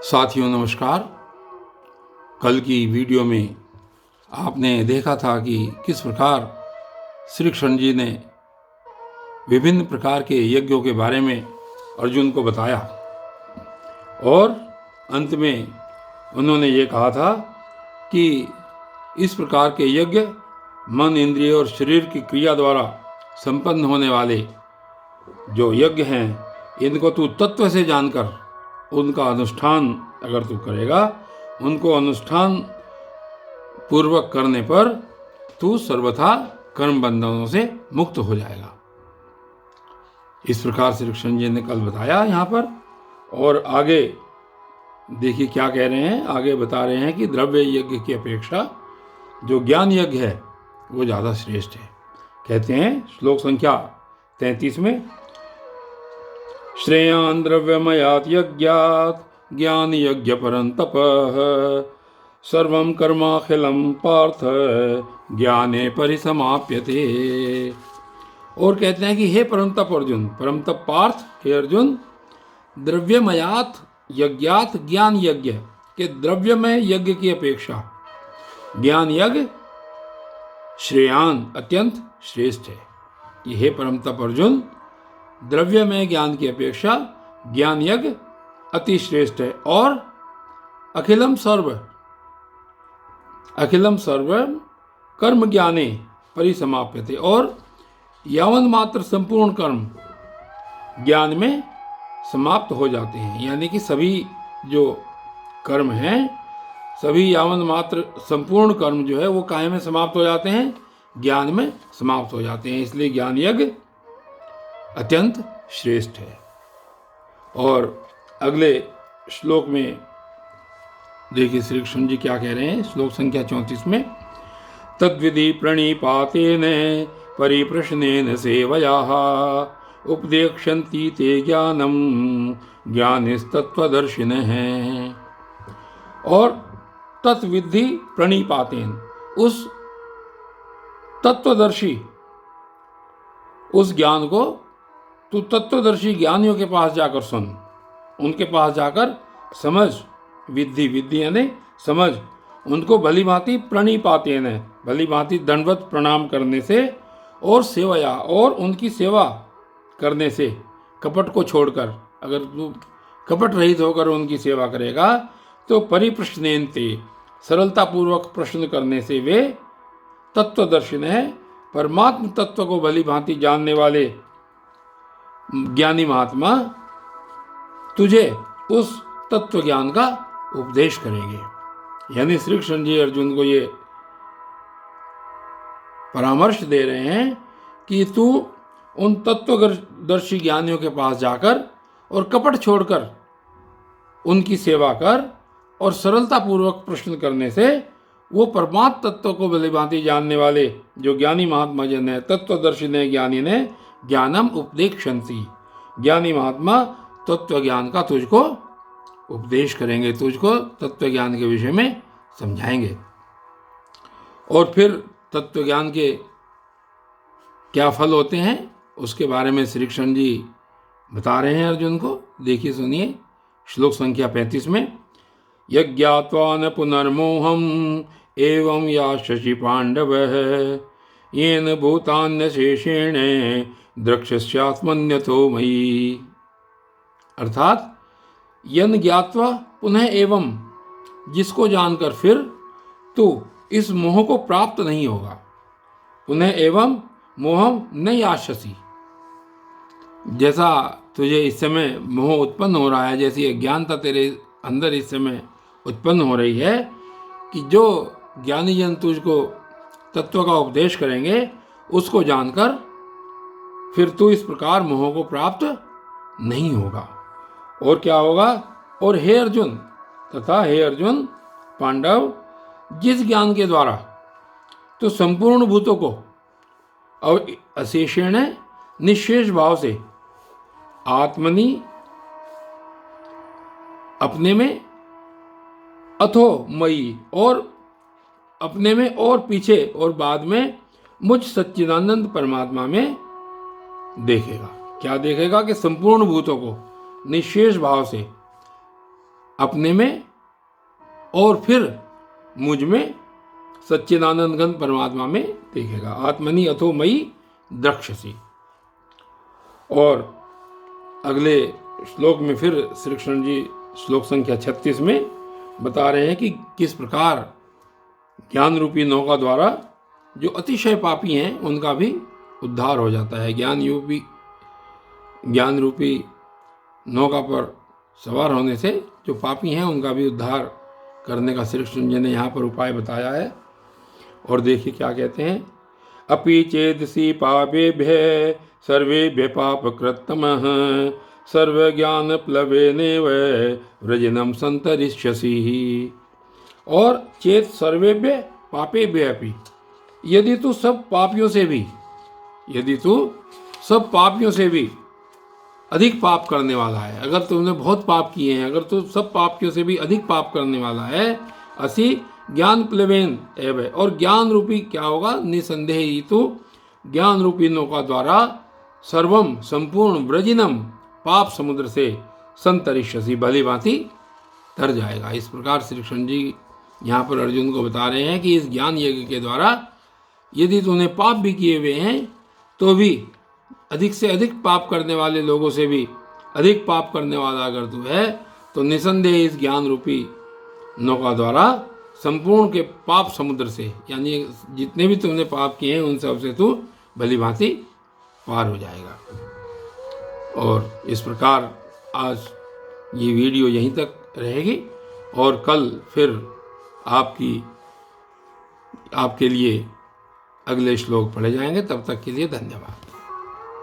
साथियों नमस्कार। कल की वीडियो में आपने देखा था कि किस प्रकार श्री कृष्ण जी ने विभिन्न प्रकार के यज्ञों के बारे में अर्जुन को बताया और अंत में उन्होंने ये कहा था कि इस प्रकार के यज्ञ मन, इंद्रिय और शरीर की क्रिया द्वारा संपन्न होने वाले जो यज्ञ हैं, इनको तू तत्व से जानकर उनका अनुष्ठान अगर तू करेगा, उनको अनुष्ठान पूर्वक करने पर तू सर्वथा कर्म बंधनों से मुक्त हो जाएगा। इस प्रकार श्री कृष्ण जी ने कल बताया यहाँ पर। और आगे देखिए क्या कह रहे हैं। आगे बता रहे हैं कि द्रव्य यज्ञ की अपेक्षा जो ज्ञान यज्ञ है वो ज़्यादा श्रेष्ठ है। कहते हैं श्लोक संख्या 33 में, श्रेयान् द्रव्यमयात् यज्ञात् ज्ञान यज्ञ परन्तप सर्वं कर्माखिलं पार्थ ज्ञाने परिसमाप्यते। और कहते हैं कि हे परमतप अर्जुन, परमतप पार्थ, हे अर्जुन, द्रव्यमयात् यज्ञात् ज्ञान यज्ञ के द्रव्यमय यज्ञ की अपेक्षा ज्ञान यज्ञ श्रेयान अत्यंत श्रेष्ठ है। कि हे परमतप अर्जुन, द्रव्य में ज्ञान की अपेक्षा ज्ञान यज्ञ अति श्रेष्ठ है। और अखिलम सर्व कर्म ज्ञाने परिसमाप्यते, और यावन मात्र संपूर्ण कर्म ज्ञान में समाप्त हो जाते हैं। यानी कि सभी जो कर्म हैं, सभी यावन मात्र संपूर्ण कर्म जो है वो काय में समाप्त हो जाते हैं, ज्ञान में समाप्त हो जाते हैं। इसलिए ज्ञान यज्ञ अत्यंत श्रेष्ठ है। और अगले श्लोक में देखिए श्री कृष्ण जी क्या कह रहे हैं। श्लोक संख्या 34 में, तद्विधि प्रणिपातेन परिप्रश्नेन सेवयाः उपदेक्षन्ति ते ज्ञानम ज्ञानिस्तत्त्वदर्शिनः। और तत्विधि प्रणिपातेन, उस तत्वदर्शी उस ज्ञान को तू तत्वदर्शी ज्ञानियों के पास जाकर सुन, उनके पास जाकर समझ। विधि यानी समझ, उनको भली भांति प्रणिपातेन, भली भांति दंडवत प्रणाम करने से, और सेवया, और उनकी सेवा करने से, कपट को छोड़कर अगर तू कपट रहित होकर उनकी सेवा करेगा तो परिप्रश्नेन ते, सरलतापूर्वक प्रश्न करने से वे तत्वदर्शिन है, परमात्म तत्व को भली भांति जानने वाले ज्ञानी महात्मा तुझे उस तत्व ज्ञान का उपदेश करेंगे। यानी श्री कृष्ण जी अर्जुन को ये परामर्श दे रहे हैं कि तू उन तत्वदर्शी ज्ञानियों के पास जाकर और कपट छोड़कर उनकी सेवा कर, और सरलता पूर्वक प्रश्न करने से वो परमात्म तत्व को भली भांति जानने वाले जो ज्ञानी महात्मा जन है, तत्वदर्शी ने, ज्ञानी ने, ज्ञानम उपदेक्षन्ति, ज्ञानी महात्मा तत्व ज्ञान का तुझको उपदेश करेंगे, तुझको तत्व ज्ञान के विषय में समझाएंगे। और फिर तत्व ज्ञान के क्या फल होते हैं उसके बारे में श्री कृष्ण जी बता रहे हैं अर्जुन को। देखिए सुनिए श्लोक संख्या 35 में, यज्ञात्वा न पुनर्मोहम एवं या शशि पांडव येन भूतान्य शेषेण द्रक्ष्यात्मन्यथो मयि। अर्थात यन ज्ञात्वा पुनः एवं, जिसको जानकर फिर तू इस मोह को प्राप्त नहीं होगा। पुनः एवं मोहम न यास्यसि, जैसा तुझे इस समय मोह उत्पन्न हो रहा है, जैसी अज्ञानता तेरे अंदर इस समय उत्पन्न हो रही है, कि जो ज्ञानी जन तुझको तत्व का उपदेश करेंगे उसको जानकर फिर तू इस प्रकार मोह को प्राप्त नहीं होगा। और क्या होगा? और हे अर्जुन, तथा हे अर्जुन पांडव, जिस ज्ञान के द्वारा तो संपूर्ण भूतों को और अशेषेण निशेष भाव से आत्मनि, अपने में, अथो मयि, और अपने में और पीछे और बाद में मुझ सच्चिदानंद परमात्मा में देखेगा। क्या देखेगा? कि संपूर्ण भूतों को निशेष भाव से अपने में और फिर मुझ में सच्चिदानंद घन परमात्मा में देखेगा। आत्मनि अथो मयि द्रक्ष्यसि। और अगले श्लोक में फिर श्री कृष्ण जी श्लोक संख्या 36 में बता रहे हैं कि किस प्रकार ज्ञान रूपी नौका द्वारा जो अतिशय पापी हैं उनका भी उद्धार हो जाता है। ज्ञान रूपी नौका पर सवार होने से जो पापी हैं उनका भी उद्धार करने का श्री कृष्ण जी ने यहाँ पर उपाय बताया है। और देखिए क्या कहते हैं, अपि चेदसि पापेभ्य सर्वेभ्य पापकृत्तमः सर्वज्ञान प्लवेनेव व्रजनम संतरिष्यसि। और चेत सर्वेभ्य पापेभ्य अपि, यदि तू सब पापियों से भी अधिक पाप करने वाला है, अगर तुमने बहुत पाप किए हैं, अगर तू सब पापियों से भी अधिक पाप करने वाला है, असी ज्ञान प्लवेन एवं, और ज्ञान रूपी क्या होगा, निसंदेह ही तू ज्ञान रूपी नौका द्वारा सर्वम संपूर्ण ब्रजिनम पाप समुद्र से संतरिष्यसि, भली भांति तर जाएगा। इस प्रकार श्री कृष्ण जी यहाँ पर अर्जुन को बता रहे हैं कि इस ज्ञान यज्ञ के द्वारा यदि तूने पाप भी किए हुए हैं तो भी अधिक से अधिक पाप करने वाले लोगों से भी अधिक पाप करने वाला अगर तू है तो निसंदेह इस ज्ञान रूपी नौका द्वारा संपूर्ण के पाप समुद्र से, यानी जितने भी तुमने पाप किए हैं उन सब से तू भली भांति पार हो जाएगा। और इस प्रकार आज ये वीडियो यहीं तक रहेगी और कल फिर आपके लिए अगले श्लोक पढ़े जाएंगे। तब तक के लिए धन्यवाद।